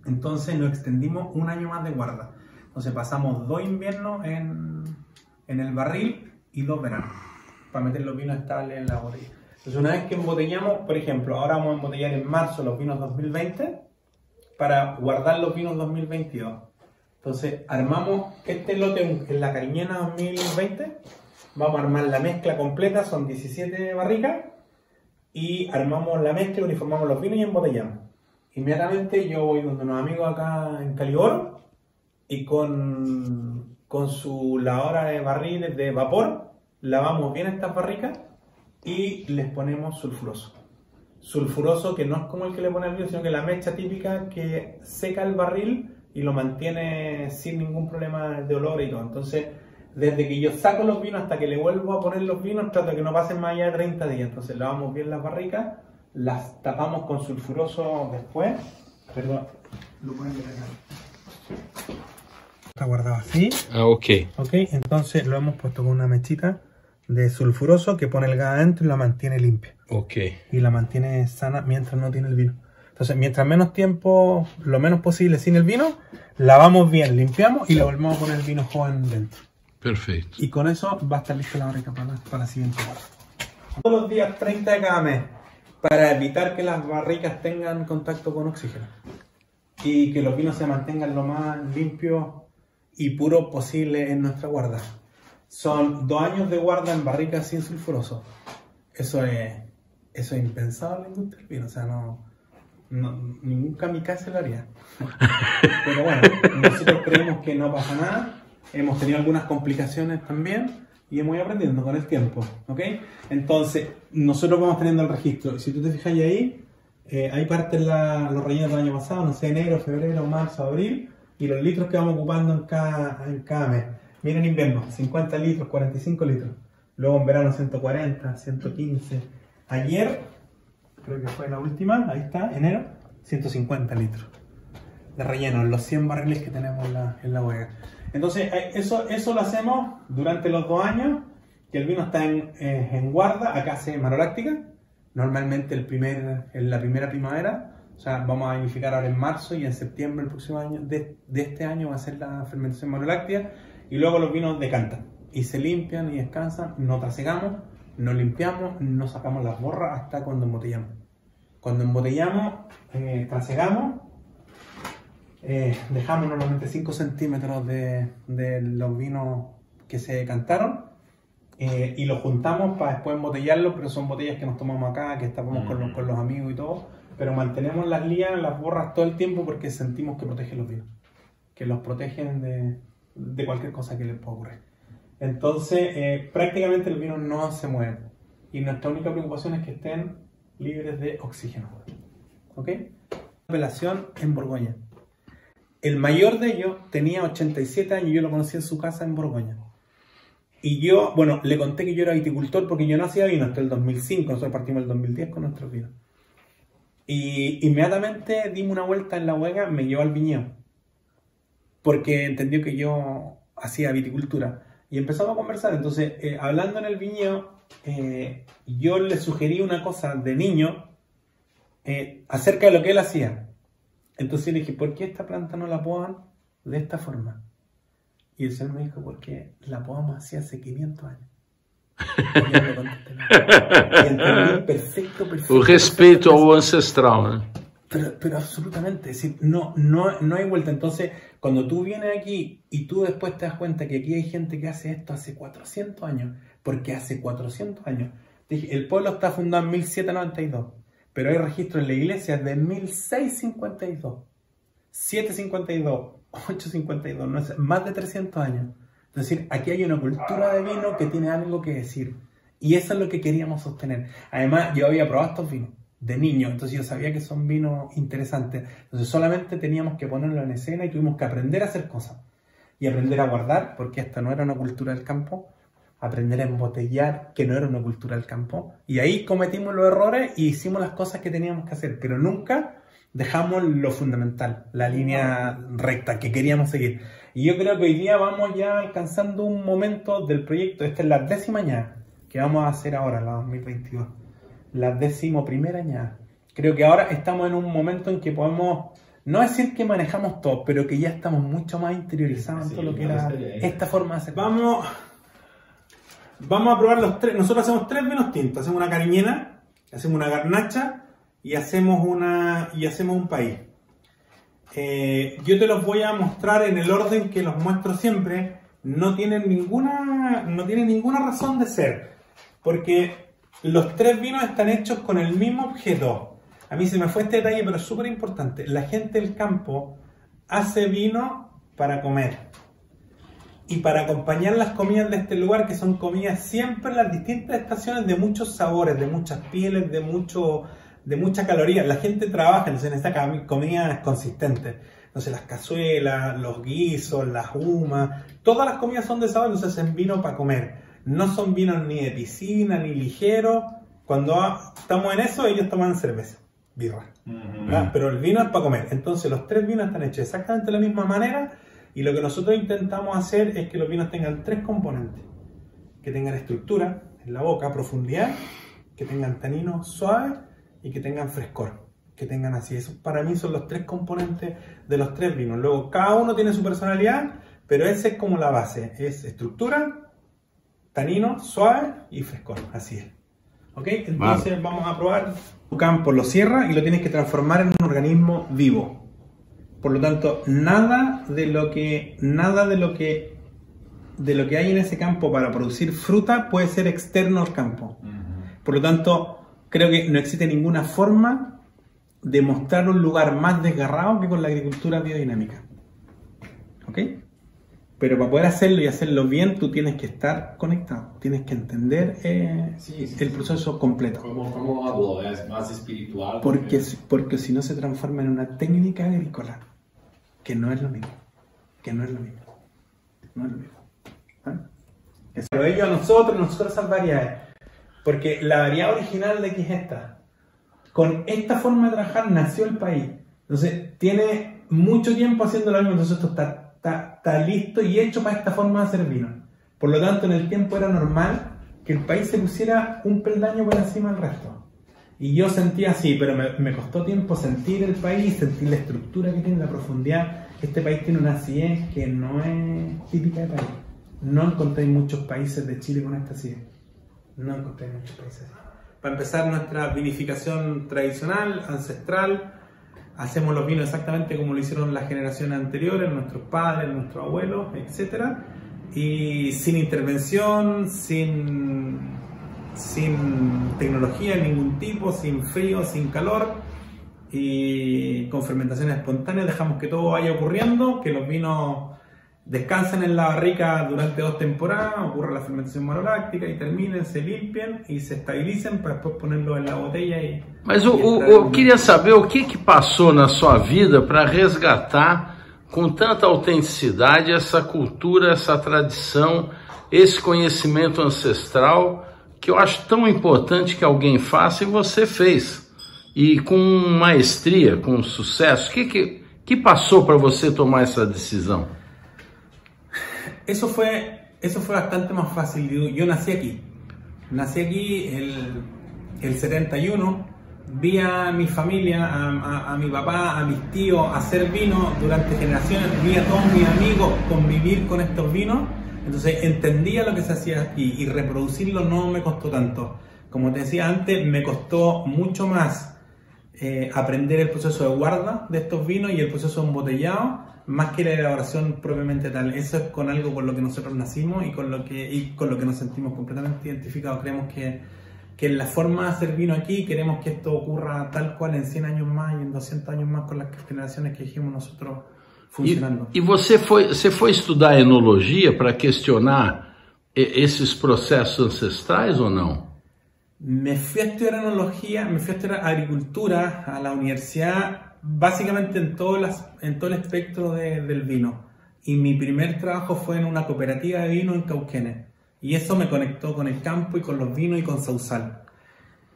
Entonces nos extendimos 1 año más de guarda. Entonces pasamos 2 inviernos en el barril y 2 veranos para meter los vinos estables en la botella. Entonces una vez que embotellamos, por ejemplo, ahora vamos a embotellar en marzo los vinos 2020 para guardar los vinos 2022. Entonces armamos este lote en la Cariñena 2020, vamos a armar la mezcla completa, son 17 barricas, y armamos la mezcla, uniformamos los vinos y embotellamos. Inmediatamente yo voy donde unos amigos acá en Caliboro y con su lavadora de barriles de vapor lavamos bien estas barricas y les ponemos sulfuroso. Sulfuroso que no es como el que le pone el vino, sino que la mecha típica que seca el barril y lo mantiene sin ningún problema de olor y todo. Entonces, desde que yo saco los vinos hasta que le vuelvo a poner los vinos, trato de que no pasen más allá de 30 días. Entonces lavamos bien las barricas, las tapamos con sulfuroso después. Perdón, lo pueden ver acá. Está guardado así. Ah, ok. Ok, entonces lo hemos puesto con una mechita de sulfuroso que pone el gas adentro y la mantiene limpia. Ok. Y la mantiene sana mientras no tiene el vino. Entonces, mientras menos tiempo, lo menos posible sin el vino, lavamos bien, limpiamos y le volvemos a poner el vino joven dentro. Perfecto. Y con eso va a estar lista la barrica para la siguiente guarda. Todos los días 30 de cada mes, para evitar que las barricas tengan contacto con oxígeno y que los vinos se mantengan lo más limpios y puros posible en nuestra guarda. Son 2 años de guarda en barricas sin sulfuroso. Eso es impensable en la industria del vino. O sea, ningún kamikaze lo haría. Pero bueno, nosotros creemos que no pasa nada. Hemos tenido algunas complicaciones también y hemos ido aprendiendo con el tiempo, ¿ok? Entonces, nosotros vamos teniendo el registro. Si tú te fijas ahí parten los rellenos del año pasado, no sé, enero, febrero, marzo, abril, y los litros que vamos ocupando en cada mes. Miren, en invierno, 50 litros, 45 litros. Luego en verano 140, 115. Ayer, creo que fue la última, ahí está, enero, 150 litros de relleno, los 100 barriles que tenemos en la bodega. Entonces, eso lo hacemos durante los 2 años que el vino está en guarda. Acá hace manoláctica, normalmente en la primera primavera. O sea, vamos a vinificar ahora en marzo y en septiembre el próximo año, de este año va a ser la fermentación manoláctea. Y luego los vinos decantan y se limpian y descansan, no trasegamos, no limpiamos, no sacamos las borras hasta cuando embotellamos. Cuando embotellamos, trasegamos, dejamos normalmente 5 centímetros de los vinos que se decantaron y los juntamos para después embotellarlos, pero son botellas que nos tomamos acá, que estamos con los amigos y todo, pero mantenemos las lías, las borras todo el tiempo porque sentimos que protegen los vinos, que los protegen de cualquier cosa que les pueda ocurrir. Entonces, prácticamente el vino no se mueve y nuestra única preocupación es que estén libres de oxígeno. ¿Ok? Apelación en Borgoña. El mayor de ellos tenía 87 años, yo lo conocí en su casa en Borgoña. Y yo, bueno, le conté que yo era viticultor porque yo no hacía vino hasta el 2005, nosotros partimos el 2010 con nuestros vinos. Y inmediatamente dimos una vuelta en la bodega, me llevó al viñedo, porque entendió que yo hacía viticultura. Y empezamos a conversar, entonces, hablando en el viñedo, yo le sugerí una cosa de niño acerca de lo que él hacía. Entonces le dije, ¿por qué esta planta no la podan de esta forma? Y el señor me dijo, porque la podamos así hace 500 años. Y yo le contesté, y entendí perfecto. Un respeto ao ancestral, ¿eh? Pero absolutamente, es decir, no hay vuelta. Entonces, cuando tú vienes aquí y tú después te das cuenta que aquí hay gente que hace esto hace 400 años, porque hace 400 años, te dije, el pueblo está fundado en 1792, pero hay registros en la iglesia de 1652, 752, 852, no sé, más de 300 años. Es decir, aquí hay una cultura de vino que tiene algo que decir. Y eso es lo que queríamos sostener. Además, yo había probado estos vinos de niño, entonces yo sabía que son vinos interesantes. Entonces solamente teníamos que ponerlo en escena y tuvimos que aprender a hacer cosas. Y aprender a guardar, porque esta no era una cultura del campo. Aprender a embotellar, que no era una cultura del campo. Y ahí cometimos los errores y hicimos las cosas que teníamos que hacer. Pero nunca dejamos lo fundamental, la línea recta que queríamos seguir. Y yo creo que hoy día vamos ya alcanzando un momento del proyecto. Esta es la 10ª añada que vamos a hacer ahora, la 2022. La 11ª añada. Creo que ahora estamos en un momento en que podemos, no decir que manejamos todo, pero que ya estamos mucho más interiorizados en todo lo que era esta forma de hacer. Vamos a probar los 3. Nosotros hacemos 3 vinos tintos. Hacemos una cariñena, hacemos una garnacha y hacemos un país. Yo te los voy a mostrar en el orden que los muestro siempre. No tienen ninguna razón de ser, porque los 3 vinos están hechos con el mismo objeto. A mí se me fue este detalle, pero es súper importante. La gente del campo hace vino para comer y para acompañar las comidas de este lugar, que son comidas siempre en las distintas estaciones de muchos sabores, de muchas pieles, de mucha caloría. La gente trabaja, entonces en esta comida es consistente. Entonces las cazuelas, los guisos, las humas, todas las comidas son de sabor, entonces es vino para comer. No son vinos ni de piscina, ni ligeros. Cuando estamos en eso, ellos toman cerveza, birra. Pero el vino es para comer. Entonces los 3 vinos están hechos exactamente de la misma manera. Y lo que nosotros intentamos hacer es que los vinos tengan 3 componentes. Que tengan estructura en la boca, profundidad, que tengan tanino suave y que tengan frescor. Que tengan así. Eso para mí son los 3 componentes de los 3 vinos. Luego cada uno tiene su personalidad, pero ese es como la base. Es estructura, tanino suave y frescor. Así es. ¿Ok? Entonces vamos a probar. Tu campo lo cierra y lo tienes que transformar en un organismo vivo. Por lo tanto, nada de lo que hay en ese campo para producir fruta puede ser externo al campo. Por lo tanto, creo que no existe ninguna forma de mostrar un lugar más desgarrado que con la agricultura biodinámica. ¿Ok? Pero para poder hacerlo y hacerlo bien, tú tienes que estar conectado, tienes que entender el proceso completo. ¿Cómo hablo? ¿Es más espiritual? Porque si no se transforma en una técnica agrícola, que no es lo mismo. No es lo mismo. ¿Ah? Pero ellos a nosotros esas variedades. Porque la variedad original de aquí es esta. Con esta forma de trabajar nació el país. Entonces, tiene mucho tiempo haciendo lo mismo. Entonces, esto está listo y hecho para esta forma de hacer vino. Por lo tanto, en el tiempo era normal que el país se pusiera un peldaño por encima del resto. Y yo sentía así, pero me costó tiempo sentir el país, sentir la estructura que tiene, la profundidad. Este país tiene una acidez que no es típica de país. No encontré muchos países de Chile con esta acidez. No encontré muchos países así. Para empezar, nuestra vinificación tradicional, ancestral. Hacemos los vinos exactamente como lo hicieron las generaciones anteriores, nuestros padres, nuestros abuelos, etc. Y sin intervención, sin tecnología de ningún tipo, sin frío, sin calor y con fermentaciones espontáneas. Dejamos que todo vaya ocurriendo, que los vinos descansen en la barrica durante 2 temporadas, ocurra la fermentación maloláctica y terminen, se limpien y se estabilicen para después ponerlo en la botella. Mas eu queria saber o que passou na sua vida para resgatar com tanta autenticidade essa cultura, essa tradição, esse conhecimento ancestral que eu acho tão importante que alguém faça e você fez. E com maestria, com sucesso. O que passou para você tomar essa decisão? Eso fue bastante más fácil. Yo nací aquí el 71, vi a mi familia, a mi papá, a mis tíos hacer vino durante generaciones, vi a todos mis amigos convivir con estos vinos, entonces entendía lo que se hacía aquí y reproducirlo no me costó tanto. Como te decía antes, me costó mucho más aprender el proceso de guarda de estos vinos y el proceso de embotellado, más que la elaboración propiamente tal. Eso es con algo con lo que nosotros nacimos y con lo que nos sentimos completamente identificados. Creemos que en la forma de hacer vino aquí, queremos que esto ocurra tal cual en 100 años más y en 200 años más con las generaciones que dijimos nosotros funcionando. E você foi estudar enologia para questionar esses processos ancestrais ou não? Me fui a estudiar enología, me fui a estudiar agricultura a la universidad, básicamente en todo el espectro del vino. Y mi primer trabajo fue en una cooperativa de vino en Cauquenes. Y eso me conectó con el campo y con los vinos y con Sausal.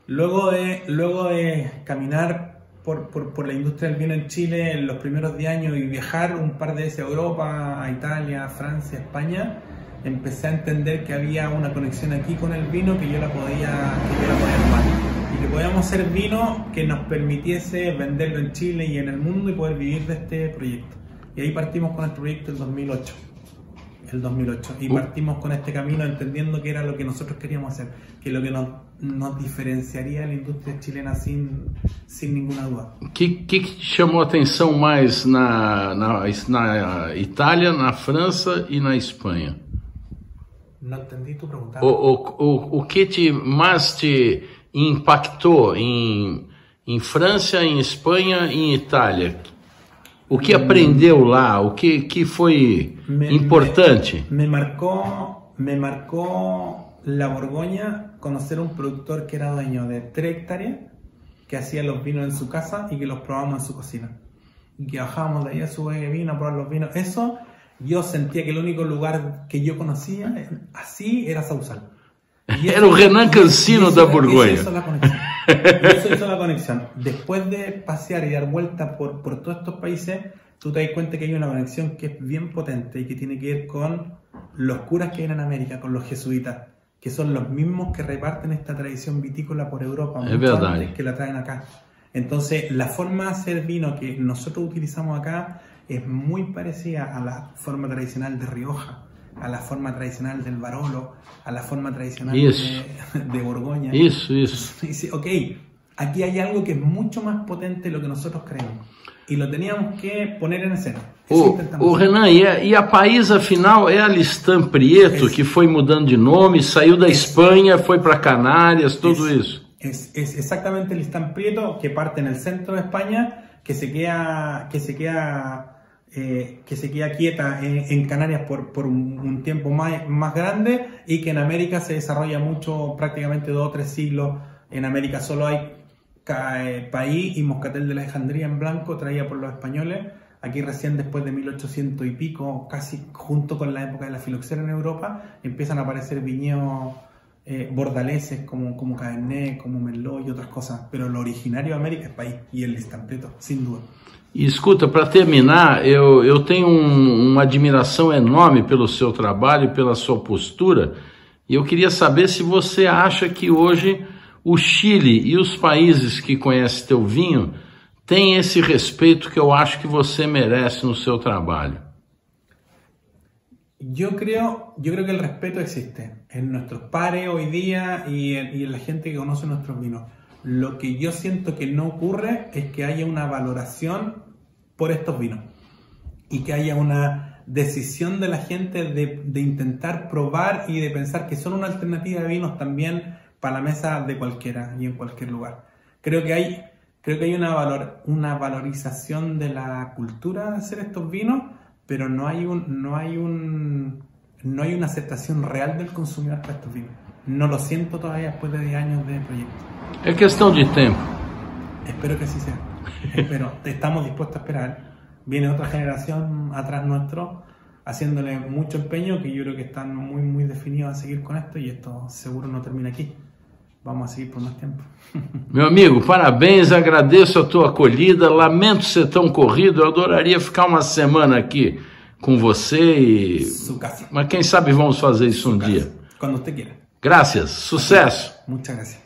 Luego de caminar por la industria del vino en Chile en los primeros 10 años y viajar un par de veces a Europa, a Italia, a Francia, a España, empecé a entender que había una conexión aquí con el vino que yo la podía armar. Y que podíamos hacer vino que nos permitiese venderlo en Chile y en el mundo y poder vivir de este proyecto. Y ahí partimos con este proyecto el 2008. Y partimos con este camino entendiendo que era lo que nosotros queríamos hacer, que lo que nos diferenciaría de la industria chilena sin ninguna duda. Que chamou a atenção mais na Itália, na França e na Espanha? No entendí tu pregunta. O que mais te impactou em França, em Espanha e em Itália? O que aprendeu lá? O que foi importante? Me marcó la Borgoña conocer un productor que era dueño de 3 hectáreas, que hacía los vinos en su casa y que los probábamos en su cocina. Y que bajábamos de ahí a su vino a probar los vinos. Eso, yo sentía que el único lugar que yo conocía así era Sausal. Era o Renan Cancino da Borgoña. Eso hizo la conexión. Después de pasear y dar vuelta por todos estos países, tú te das cuenta que hay una conexión que es bien potente y que tiene que ver con los curas que vienen a América, con los jesuitas, que son los mismos que reparten esta tradición vitícola por Europa, mucho antes que la traen acá. Entonces, la forma de hacer vino que nosotros utilizamos acá es muy parecida a la forma tradicional de Rioja, a la forma tradicional del Barolo, a la forma tradicional de Borgoña. Isso. Dice, ok, aquí hay algo que es mucho más potente de lo que nosotros creemos. E lo teníamos que poner em cena. Renan, e a Paisa, afinal, é a Listan Prieto, que foi mudando de nome, saiu da Espanha, foi para Canárias, tudo isso. Es exactamente el Listan Prieto, que parte en el centro de España, que se queda quieta en Canarias por un tiempo más grande, y que en América se desarrolla mucho, prácticamente 2 o 3 siglos. En América solo hay País y Moscatel de la Alejandría en blanco, traída por los españoles. Aquí recién después de 1800 y pico, casi junto con la época de la filoxera en Europa, empiezan a aparecer viñedos bordaleses como Cabernet, como Merlot y otras cosas. Pero lo originario de América es País y el Listan Prieto, sin duda. E escuta, para terminar, eu tenho uma admiração enorme pelo seu trabalho e pela sua postura, e eu queria saber se você acha que hoje o Chile e os países que conhecem teu vinho têm esse respeito que eu acho que você merece no seu trabalho. Yo creo que el respeto existe en nuestros pares hoy día y en la gente que conoce nuestros vinos. Lo que yo siento que no ocurre es que haya una valoración por estos vinos y que haya una decisión de la gente de intentar probar y de pensar que son una alternativa de vinos también para la mesa de cualquiera y en cualquier lugar. Creo que hay una valorización de la cultura de hacer estos vinos, pero no hay una aceptación real del consumidor para estos vinos. No lo siento todavía después de 10 años de proyecto. Es cuestión de tiempo. Espero que así sea. Espero. Estamos dispuestos a esperar. Viene otra generación atrás nuestro haciéndole mucho empeño, que yo creo que están muy definidos a seguir con esto, y esto seguro no termina aquí. Vamos a seguir por más tiempo. Meu amigo, parabéns, agradeço a tua acolhida, lamento ser tão corrido, eu adoraria ficar uma semana aqui com você e... Su casa. Mas quem sabe vamos fazer isso um dia. Quando você quiera. Graças, sucesso. Muchas gracias.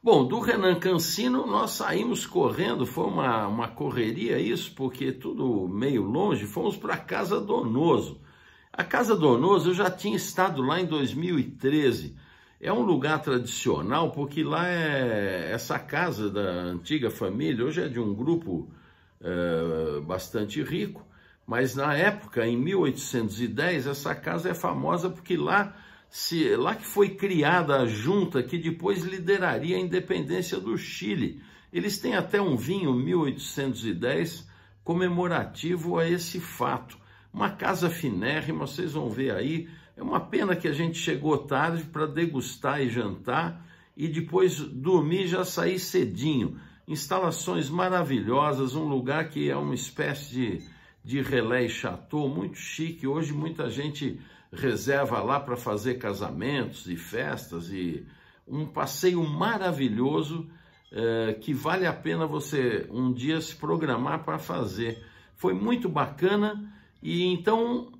Bom, do Renan Cancino nós saímos correndo, foi uma correria isso, porque tudo meio longe, fomos para a Casa Donoso. A Casa Donoso eu já tinha estado lá em 2013, é um lugar tradicional porque lá é essa casa da antiga família, hoje é de um grupo bastante rico, mas na época, em 1810, essa casa é famosa porque lá que foi criada a junta que depois lideraria a independência do Chile. Eles têm até um vinho 1810 comemorativo a esse fato. Uma casa finérrima, vocês vão ver aí. É uma pena que a gente chegou tarde para degustar e jantar e depois dormir e já sair cedinho. Instalações maravilhosas, um lugar que é uma espécie de relé e chateau muito chique. Hoje muita gente reserva lá para fazer casamentos e festas, e um passeio maravilhoso que vale a pena você um dia se programar para fazer. Foi muito bacana, e então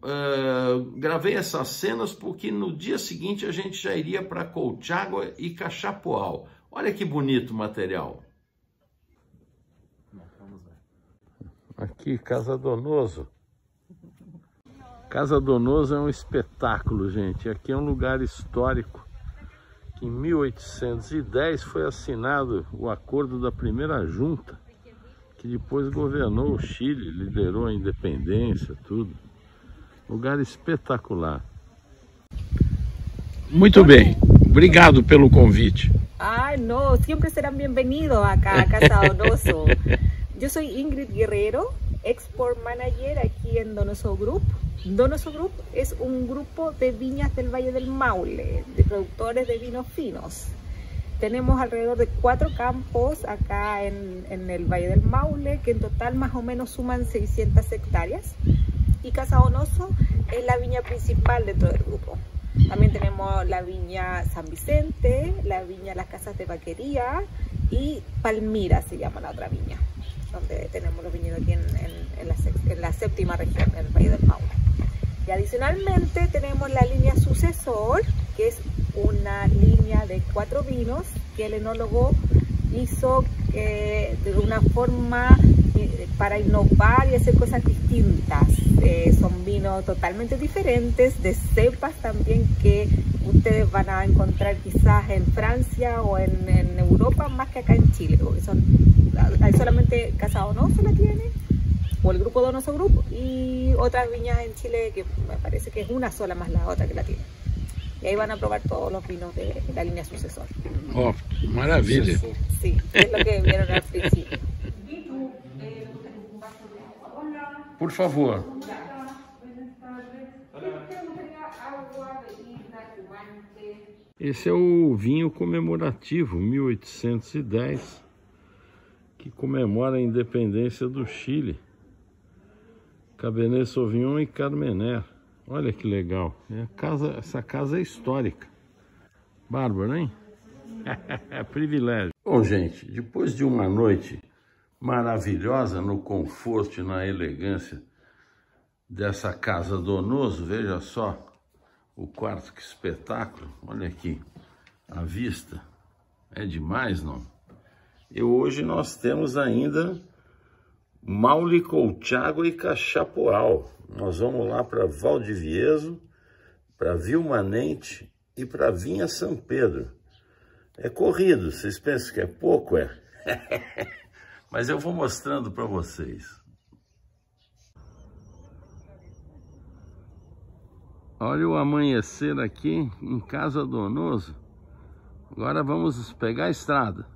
gravei essas cenas porque no dia seguinte a gente já iria para Colchagua e Cachapoal. Olha que bonito material. Aqui, Casa Donoso. Casa Donoso é um espetáculo, gente. Aqui é um lugar histórico. Que em 1810 foi assinado o acordo da primeira junta, que depois governou o Chile, liderou a independência, tudo. Lugar espetacular. Muito bem. Obrigado pelo convite. Ah, no, siempre serán bienvenidos acá a Casa Donoso. Yo soy Ingrid Guerrero Export Manager aquí en Donoso Group. Donoso Group es un grupo de viñas del Valle del Maule, de productores de vinos finos. Tenemos alrededor de 4 campos acá en el Valle del Maule, que en total más o menos suman 600 hectáreas. Y Casa Donoso es la viña principal dentro del grupo. También tenemos la viña San Vicente, la viña Las Casas de Vaquería y Palmira se llama la otra viña, donde tenemos los viñedos aquí en la séptima región del Valle del Maule. Y adicionalmente tenemos la línea Sucesor, que es una línea de 4 vinos que el enólogo hizo de una forma para innovar y hacer cosas distintas. Son vinos totalmente diferentes, de cepas también que ustedes van a encontrar quizás en Francia o en Europa más que acá en Chile, porque hay solamente Casa Donoso la tiene, o el grupo Donoso Group, y otras viñas en Chile que me parece que es una sola más la otra que la tiene. Y ahí van a probar todos los vinos de la línea Sucesor. Oh, maravilla. Sí, es lo que vieron al principio. Por favor. Esse é o vinho comemorativo 1810, que comemora a independência do Chile. Cabernet Sauvignon e Carmener. Olha que legal. Essa casa é histórica. Bárbaro, hein? Privilégio. Bom, gente, depois de uma noite maravilhosa no conforto e na elegância dessa Casa Donoso, veja só o quarto, que espetáculo. Olha aqui, a vista é demais, não? E hoje nós temos ainda Maule, Colchagua e Cachapoal. Nós vamos lá para Valdivieso, para Vilmanente e para Vinha São Pedro. É corrido, vocês pensam que é pouco? É. Mas eu vou mostrando para vocês. Olha o amanhecer aqui em Casa Donoso. Agora vamos pegar a estrada.